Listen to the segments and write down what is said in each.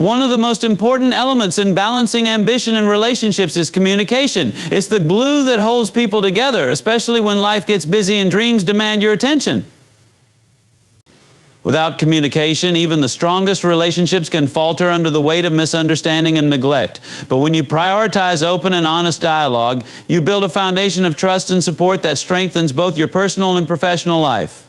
One of the most important elements in balancing ambition and relationships is communication. It's the glue that holds people together, especially when life gets busy and dreams demand your attention. Without communication, even the strongest relationships can falter under the weight of misunderstanding and neglect. But when you prioritize open and honest dialogue, you build a foundation of trust and support that strengthens both your personal and professional life.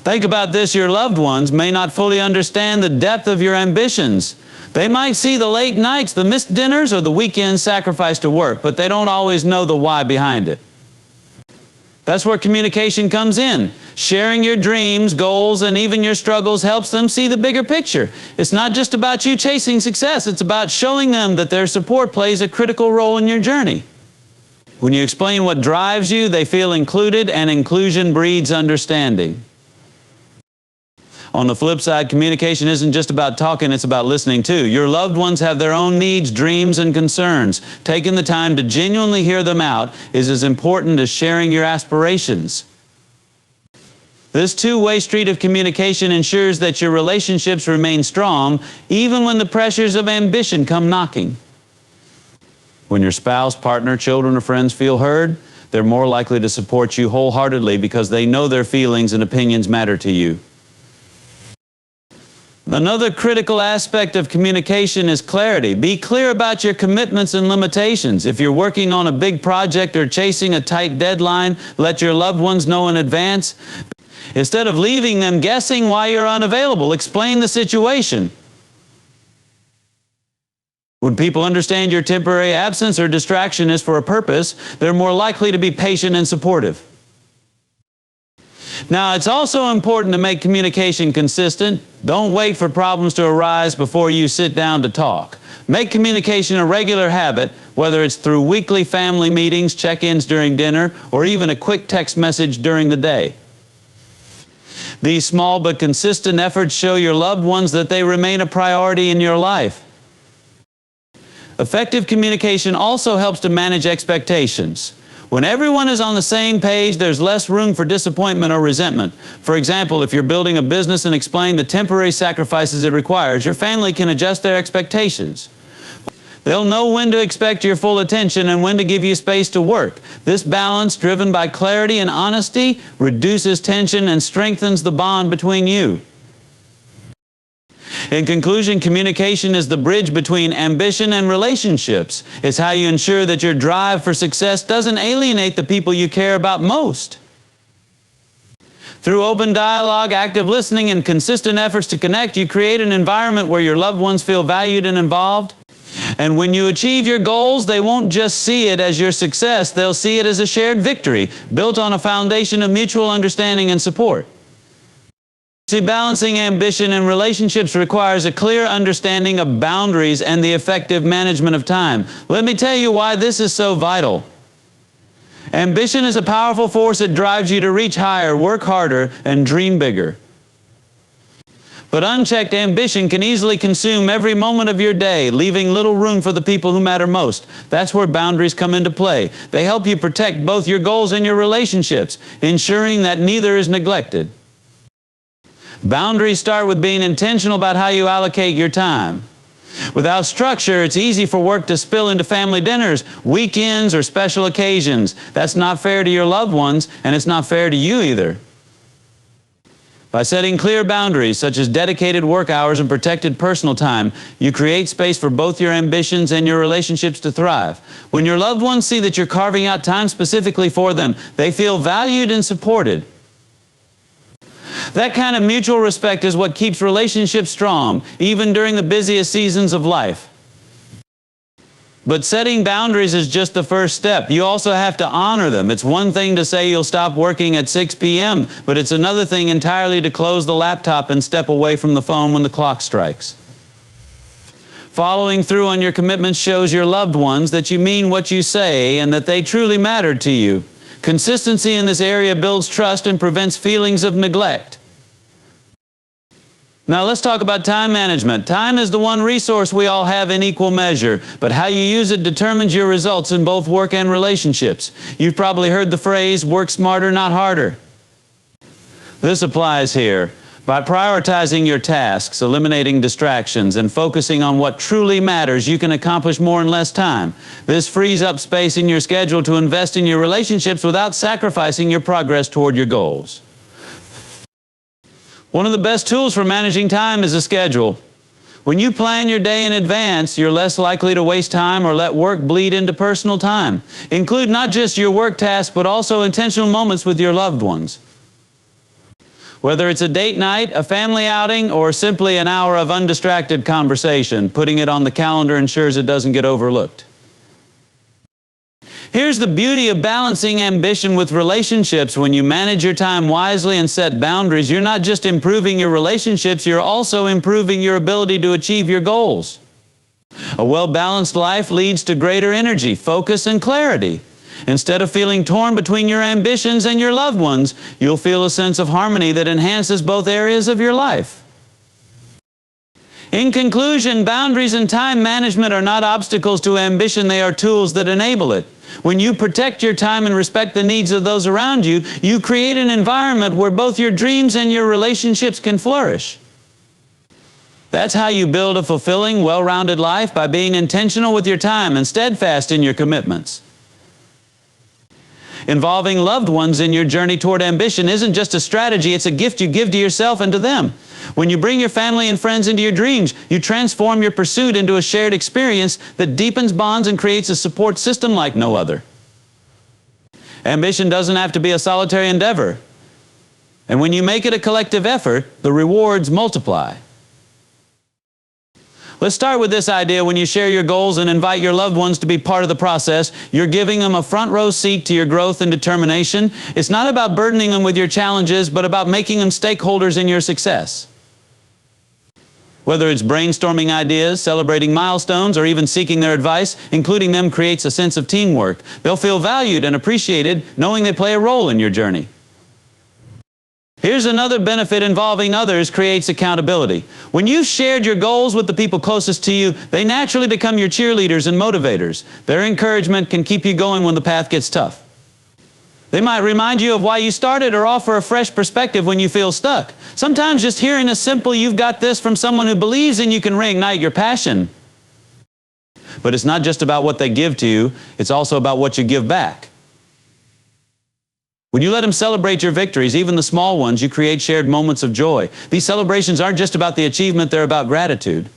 Think about this: your loved ones may not fully understand the depth of your ambitions. They might see the late nights, the missed dinners, or the weekends sacrificed to work, but they don't always know the why behind it. That's where communication comes in. Sharing your dreams, goals, and even your struggles helps them see the bigger picture. It's not just about you chasing success, it's about showing them that their support plays a critical role in your journey. When you explain what drives you, they feel included, and inclusion breeds understanding. On the flip side, communication isn't just about talking, it's about listening too. Your loved ones have their own needs, dreams, and concerns. Taking the time to genuinely hear them out is as important as sharing your aspirations. This two-way street of communication ensures that your relationships remain strong, even when the pressures of ambition come knocking. When your spouse, partner, children, or friends feel heard, they're more likely to support you wholeheartedly because they know their feelings and opinions matter to you. Another critical aspect of communication is clarity. Be clear about your commitments and limitations. If you're working on a big project or chasing a tight deadline, let your loved ones know in advance. Instead of leaving them guessing why you're unavailable, explain the situation. When people understand your temporary absence or distraction is for a purpose, they're more likely to be patient and supportive. Now, it's also important to make communication consistent. Don't wait for problems to arise before you sit down to talk. Make communication a regular habit, whether it's through weekly family meetings, check-ins during dinner, or even a quick text message during the day. These small but consistent efforts show your loved ones that they remain a priority in your life. Effective communication also helps to manage expectations. When everyone is on the same page, there's less room for disappointment or resentment. For example, if you're building a business and explain the temporary sacrifices it requires, your family can adjust their expectations. They'll know when to expect your full attention and when to give you space to work. This balance, driven by clarity and honesty, reduces tension and strengthens the bond between you. In conclusion, communication is the bridge between ambition and relationships. It's how you ensure that your drive for success doesn't alienate the people you care about most. Through open dialogue, active listening, and consistent efforts to connect, you create an environment where your loved ones feel valued and involved. And when you achieve your goals, they won't just see it as your success, they'll see it as a shared victory, built on a foundation of mutual understanding and support. See, balancing ambition and relationships requires a clear understanding of boundaries and the effective management of time. Let me tell you why this is so vital. Ambition is a powerful force that drives you to reach higher, work harder, and dream bigger. But unchecked ambition can easily consume every moment of your day, leaving little room for the people who matter most. That's where boundaries come into play. They help you protect both your goals and your relationships, ensuring that neither is neglected. Boundaries start with being intentional about how you allocate your time. Without structure, it's easy for work to spill into family dinners, weekends, or special occasions. That's not fair to your loved ones, and it's not fair to you either. By setting clear boundaries, such as dedicated work hours and protected personal time, you create space for both your ambitions and your relationships to thrive. When your loved ones see that you're carving out time specifically for them, they feel valued and supported. That kind of mutual respect is what keeps relationships strong, even during the busiest seasons of life. But setting boundaries is just the first step. You also have to honor them. It's one thing to say you'll stop working at 6 p.m., but it's another thing entirely to close the laptop and step away from the phone when the clock strikes. Following through on your commitments shows your loved ones that you mean what you say and that they truly matter to you. Consistency in this area builds trust and prevents feelings of neglect. Now let's talk about time management. Time is the one resource we all have in equal measure, but how you use it determines your results in both work and relationships. You've probably heard the phrase, work smarter, not harder. This applies here. By prioritizing your tasks, eliminating distractions, and focusing on what truly matters, you can accomplish more in less time. This frees up space in your schedule to invest in your relationships without sacrificing your progress toward your goals. One of the best tools for managing time is a schedule. When you plan your day in advance, you're less likely to waste time or let work bleed into personal time. Include not just your work tasks, but also intentional moments with your loved ones. Whether it's a date night, a family outing, or simply an hour of undistracted conversation, putting it on the calendar ensures it doesn't get overlooked. Here's the beauty of balancing ambition with relationships. When you manage your time wisely and set boundaries, you're not just improving your relationships, you're also improving your ability to achieve your goals. A well-balanced life leads to greater energy, focus, and clarity. Instead of feeling torn between your ambitions and your loved ones, you'll feel a sense of harmony that enhances both areas of your life. In conclusion, boundaries and time management are not obstacles to ambition, they are tools that enable it. When you protect your time and respect the needs of those around you, you create an environment where both your dreams and your relationships can flourish. That's how you build a fulfilling, well-rounded life, by being intentional with your time and steadfast in your commitments. Involving loved ones in your journey toward ambition isn't just a strategy, it's a gift you give to yourself and to them. When you bring your family and friends into your dreams, you transform your pursuit into a shared experience that deepens bonds and creates a support system like no other. Ambition doesn't have to be a solitary endeavor. And when you make it a collective effort, the rewards multiply. Let's start with this idea. When you share your goals and invite your loved ones to be part of the process, you're giving them a front row seat to your growth and determination. It's not about burdening them with your challenges, but about making them stakeholders in your success. Whether it's brainstorming ideas, celebrating milestones, or even seeking their advice, including them creates a sense of teamwork. They'll feel valued and appreciated, knowing they play a role in your journey. Here's another benefit: involving others creates accountability. When you've shared your goals with the people closest to you, they naturally become your cheerleaders and motivators. Their encouragement can keep you going when the path gets tough. They might remind you of why you started or offer a fresh perspective when you feel stuck. Sometimes just hearing a simple "you've got this" from someone who believes in you can reignite your passion. But it's not just about what they give to you, it's also about what you give back. When you let them celebrate your victories, even the small ones, you create shared moments of joy. These celebrations aren't just about the achievement, they're about gratitude.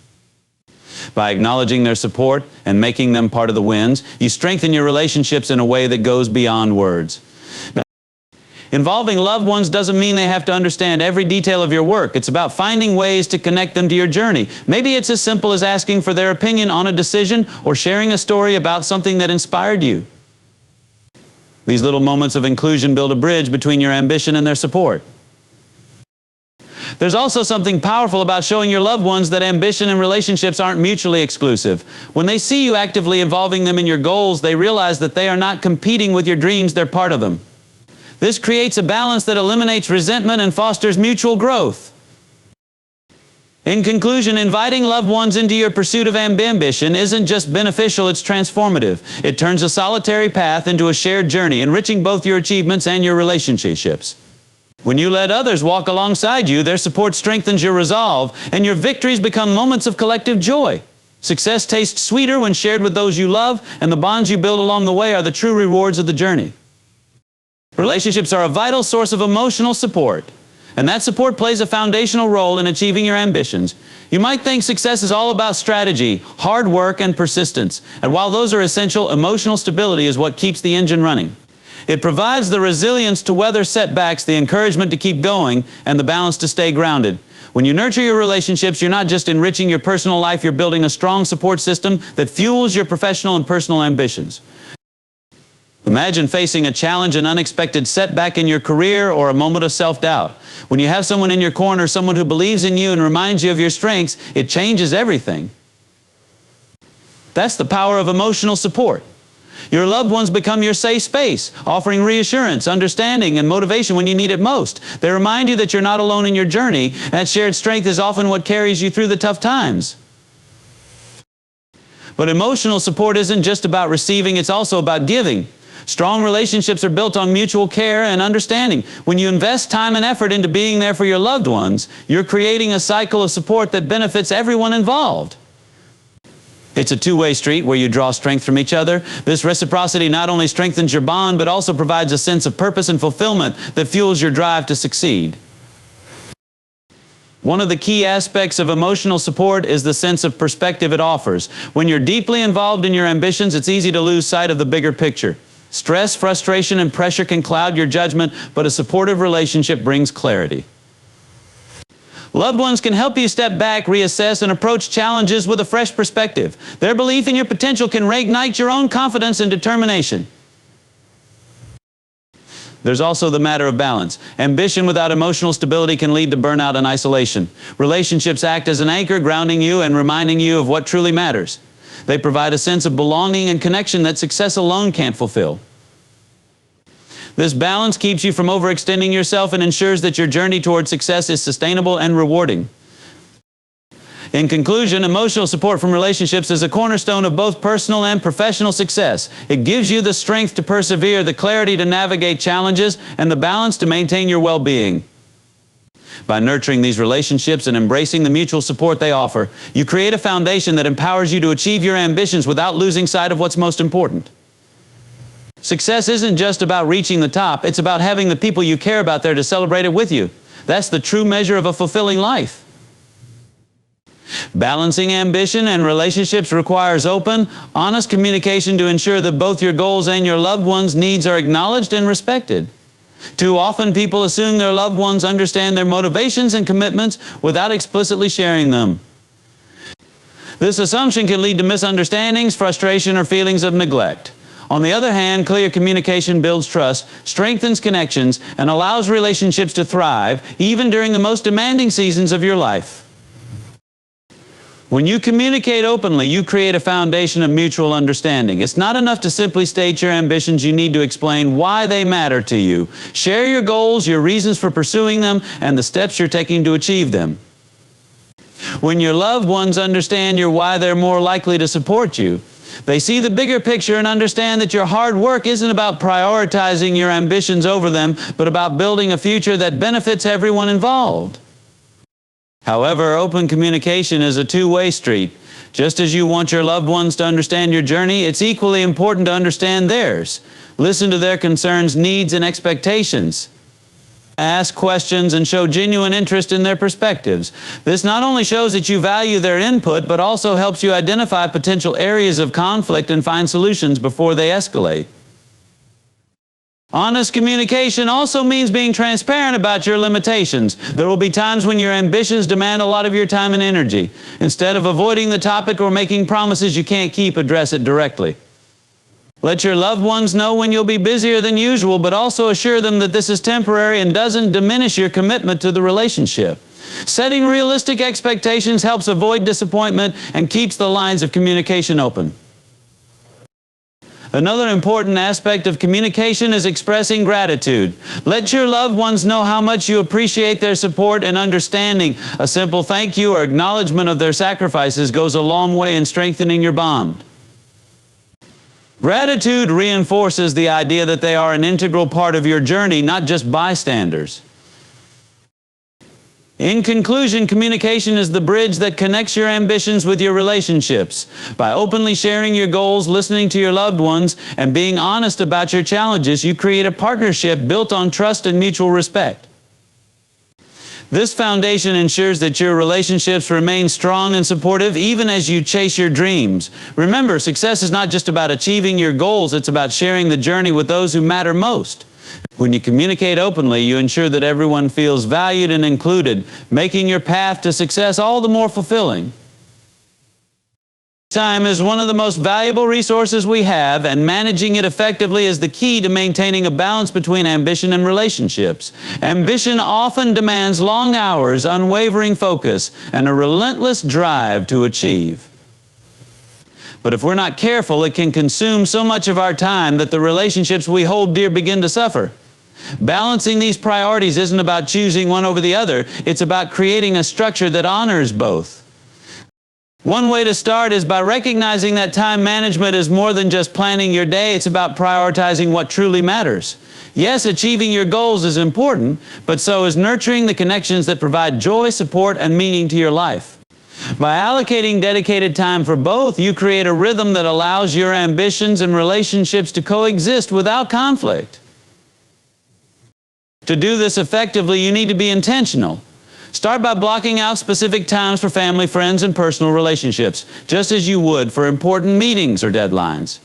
By acknowledging their support and making them part of the wins, you strengthen your relationships in a way that goes beyond words. Involving loved ones doesn't mean they have to understand every detail of your work. It's about finding ways to connect them to your journey. Maybe it's as simple as asking for their opinion on a decision or sharing a story about something that inspired you. These little moments of inclusion build a bridge between your ambition and their support. There's also something powerful about showing your loved ones that ambition and relationships aren't mutually exclusive. When they see you actively involving them in your goals, they realize that they are not competing with your dreams, they're part of them. This creates a balance that eliminates resentment and fosters mutual growth. In conclusion, inviting loved ones into your pursuit of ambition isn't just beneficial, it's transformative. It turns a solitary path into a shared journey, enriching both your achievements and your relationships. When you let others walk alongside you, their support strengthens your resolve, and your victories become moments of collective joy. Success tastes sweeter when shared with those you love, and the bonds you build along the way are the true rewards of the journey. Relationships are a vital source of emotional support. And that support plays a foundational role in achieving your ambitions. You might think success is all about strategy, hard work, and persistence. And while those are essential, emotional stability is what keeps the engine running. It provides the resilience to weather setbacks, the encouragement to keep going, and the balance to stay grounded. When you nurture your relationships, you're not just enriching your personal life, you're building a strong support system that fuels your professional and personal ambitions. Imagine facing a challenge, an unexpected setback in your career, or a moment of self-doubt. When you have someone in your corner, someone who believes in you and reminds you of your strengths, it changes everything. That's the power of emotional support. Your loved ones become your safe space, offering reassurance, understanding, and motivation when you need it most. They remind you that you're not alone in your journey. That shared strength is often what carries you through the tough times. But emotional support isn't just about receiving, it's also about giving. Strong relationships are built on mutual care and understanding. When you invest time and effort into being there for your loved ones, you're creating a cycle of support that benefits everyone involved. It's a two-way street where you draw strength from each other. This reciprocity not only strengthens your bond, but also provides a sense of purpose and fulfillment that fuels your drive to succeed. One of the key aspects of emotional support is the sense of perspective it offers. When you're deeply involved in your ambitions, it's easy to lose sight of the bigger picture. Stress, frustration, and pressure can cloud your judgment, but a supportive relationship brings clarity. Loved ones can help you step back, reassess, and approach challenges with a fresh perspective. Their belief in your potential can reignite your own confidence and determination. There's also the matter of balance. Ambition without emotional stability can lead to burnout and isolation. Relationships act as an anchor, grounding you and reminding you of what truly matters. They provide a sense of belonging and connection that success alone can't fulfill. This balance keeps you from overextending yourself and ensures that your journey toward success is sustainable and rewarding. In conclusion, emotional support from relationships is a cornerstone of both personal and professional success. It gives you the strength to persevere, the clarity to navigate challenges, and the balance to maintain your well-being. By nurturing these relationships and embracing the mutual support they offer, you create a foundation that empowers you to achieve your ambitions without losing sight of what's most important. Success isn't just about reaching the top, it's about having the people you care about there to celebrate it with you. That's the true measure of a fulfilling life. Balancing ambition and relationships requires open, honest communication to ensure that both your goals and your loved ones' needs are acknowledged and respected. Too often, people assume their loved ones understand their motivations and commitments without explicitly sharing them. This assumption can lead to misunderstandings, frustration, or feelings of neglect. On the other hand, clear communication builds trust, strengthens connections, and allows relationships to thrive, even during the most demanding seasons of your life. When you communicate openly, you create a foundation of mutual understanding. It's not enough to simply state your ambitions. You need to explain why they matter to you. Share your goals, your reasons for pursuing them, and the steps you're taking to achieve them. When your loved ones understand your why, they're more likely to support you. They see the bigger picture and understand that your hard work isn't about prioritizing your ambitions over them, but about building a future that benefits everyone involved. However, open communication is a two-way street. Just as you want your loved ones to understand your journey, it's equally important to understand theirs. Listen to their concerns, needs, and expectations. Ask questions and show genuine interest in their perspectives. This not only shows that you value their input, but also helps you identify potential areas of conflict and find solutions before they escalate. Honest communication also means being transparent about your limitations. There will be times when your ambitions demand a lot of your time and energy. Instead of avoiding the topic or making promises you can't keep, address it directly. Let your loved ones know when you'll be busier than usual, but also assure them that this is temporary and doesn't diminish your commitment to the relationship. Setting realistic expectations helps avoid disappointment and keeps the lines of communication open. Another important aspect of communication is expressing gratitude. Let your loved ones know how much you appreciate their support and understanding. A simple thank you or acknowledgement of their sacrifices goes a long way in strengthening your bond. Gratitude reinforces the idea that they are an integral part of your journey, not just bystanders. In conclusion, communication is the bridge that connects your ambitions with your relationships. By openly sharing your goals, listening to your loved ones, and being honest about your challenges, you create a partnership built on trust and mutual respect. This foundation ensures that your relationships remain strong and supportive even as you chase your dreams. Remember, success is not just about achieving your goals, it's about sharing the journey with those who matter most. When you communicate openly, you ensure that everyone feels valued and included, making your path to success all the more fulfilling. Time is one of the most valuable resources we have, and managing it effectively is the key to maintaining a balance between ambition and relationships. Ambition often demands long hours, unwavering focus, and a relentless drive to achieve. But if we're not careful, it can consume so much of our time that the relationships we hold dear begin to suffer. Balancing these priorities isn't about choosing one over the other, it's about creating a structure that honors both. One way to start is by recognizing that time management is more than just planning your day. It's about prioritizing what truly matters. Yes, achieving your goals is important, but so is nurturing the connections that provide joy, support, and meaning to your life. By allocating dedicated time for both, you create a rhythm that allows your ambitions and relationships to coexist without conflict. To do this effectively, you need to be intentional. Start by blocking out specific times for family, friends, and personal relationships, just as you would for important meetings or deadlines.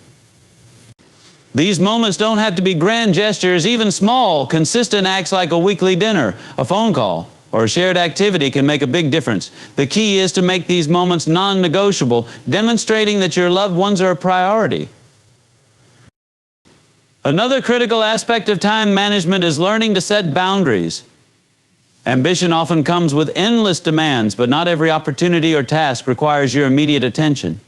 These moments don't have to be grand gestures. Even small, consistent acts like a weekly dinner, a phone call, or a shared activity can make a big difference. The key is to make these moments non-negotiable, demonstrating that your loved ones are a priority. Another critical aspect of time management is learning to set boundaries. Ambition often comes with endless demands, but not every opportunity or task requires your immediate attention.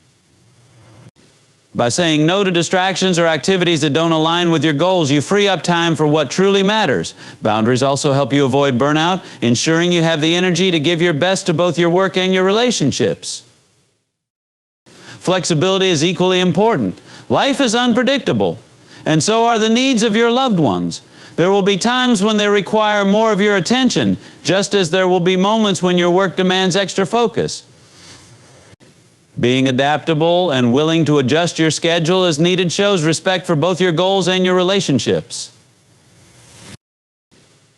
By saying no to distractions or activities that don't align with your goals, you free up time for what truly matters. Boundaries also help you avoid burnout, ensuring you have the energy to give your best to both your work and your relationships. Flexibility is equally important. Life is unpredictable, and so are the needs of your loved ones. There will be times when they require more of your attention, just as there will be moments when your work demands extra focus. Being adaptable and willing to adjust your schedule as needed shows respect for both your goals and your relationships.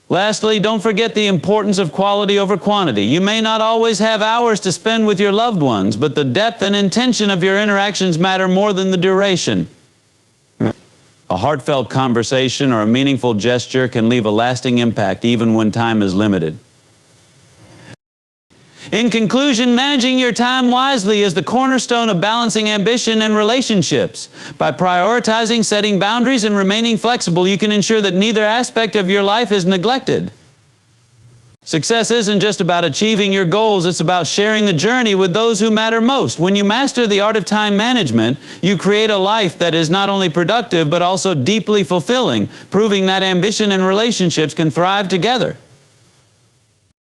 Lastly, don't forget the importance of quality over quantity. You may not always have hours to spend with your loved ones, but the depth and intention of your interactions matter more than the duration. A heartfelt conversation or a meaningful gesture can leave a lasting impact even when time is limited. In conclusion, managing your time wisely is the cornerstone of balancing ambition and relationships. By prioritizing, setting boundaries, and remaining flexible, you can ensure that neither aspect of your life is neglected. Success isn't just about achieving your goals, it's about sharing the journey with those who matter most. When you master the art of time management, you create a life that is not only productive but also deeply fulfilling, proving that ambition and relationships can thrive together.